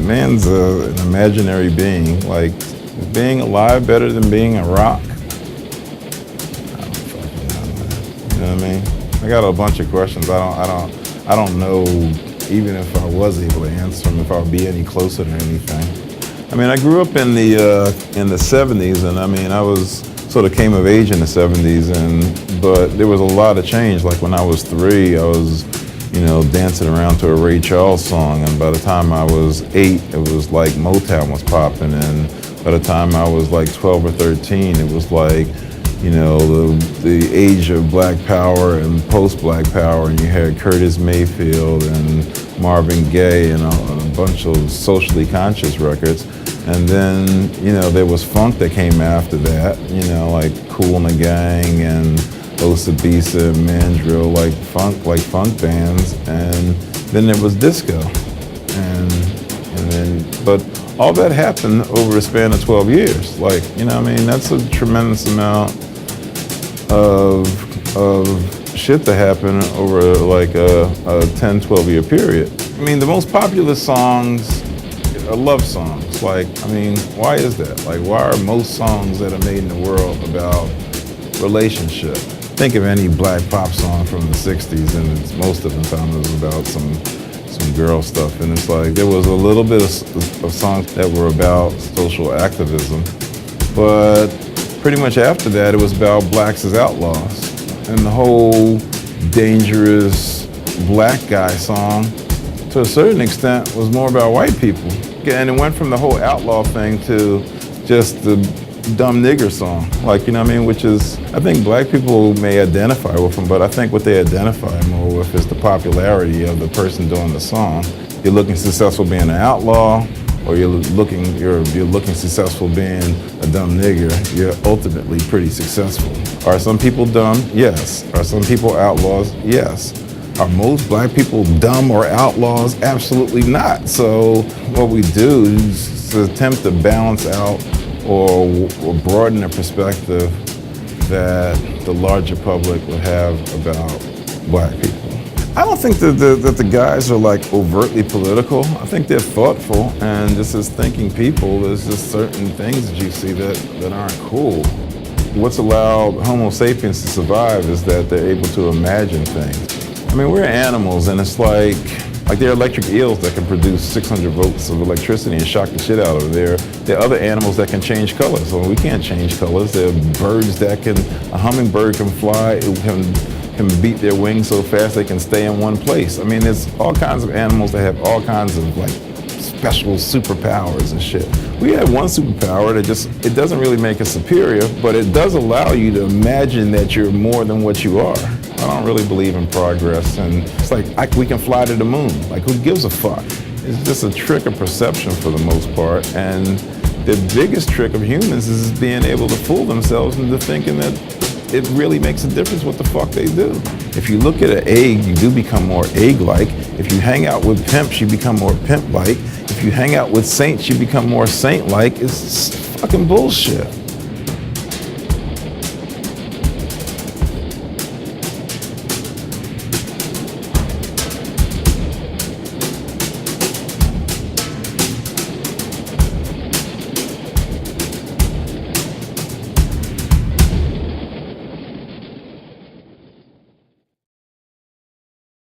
man's an imaginary being. Like, is being alive better than being a rock? I don't fucking know, man. You know what I mean? I got a bunch of questions. I don't know, even if I was able to answer them, if I would be any closer to anything. I mean, I grew up in the 70s, and I mean, I was sort of came of age in the 70s, but there was a lot of change. Like when I was 3, I was, you know, dancing around to a Ray Charles song, and by the time I was 8, it was like Motown was popping, and by the time I was like 12 or 13, it was like, you know, the age of Black Power and post-Black Power, and you had Curtis Mayfield and Marvin Gaye and a bunch of socially conscious records. And then, you know, there was funk that came after that, you know, like Kool and the Gang and Osabisa and Mandrill, like funk bands. And then there was disco. But all that happened over a span of 12 years. Like, you know what I mean? That's a tremendous amount of shit that happened over like a 10, 12-year period. I mean, the most popular songs are love songs. Like, I mean, why is that? Like, why are most songs that are made in the world about relationship? Think of any black pop song from the 60s, and most of the time it was about some girl stuff. And it's like, there was a little bit of songs that were about social activism, but pretty much after that, it was about blacks as outlaws. And the whole dangerous black guy song, to a certain extent, was more about white people. And it went from the whole outlaw thing to just the dumb nigger song, like, you know what I mean, which is, I think black people may identify with them, but I think what they identify more with is the popularity of the person doing the song. You're looking successful being an outlaw, or you're looking successful being a dumb nigger, you're ultimately pretty successful. Are some people dumb? Yes. Are some people outlaws? Yes. Are most black people dumb or outlaws? Absolutely not. So what we do is to attempt to balance out or broaden the perspective that the larger public would have about black people. I don't think that the guys are like overtly political. I think they're thoughtful, and just as thinking people, there's just certain things that you see that aren't cool. What's allowed Homo sapiens to survive is that they're able to imagine things. I mean, we're animals, and it's like there are electric eels that can produce 600 volts of electricity and shock the shit out of it. There are other animals that can change colors. Well, we can't change colors. There are birds that a hummingbird can fly, it can beat their wings so fast they can stay in one place. I mean, there's all kinds of animals that have all kinds of like special superpowers and shit. We have one superpower that it doesn't really make us superior, but it does allow you to imagine that you're more than what you are. I don't really believe in progress, and it's like we can fly to the moon. Like, who gives a fuck? It's just a trick of perception for the most part, and the biggest trick of humans is being able to fool themselves into thinking that it really makes a difference what the fuck they do. If you look at an egg, you do become more egg-like. If you hang out with pimps, you become more pimp-like. If you hang out with saints, you become more saint-like. It's fucking bullshit.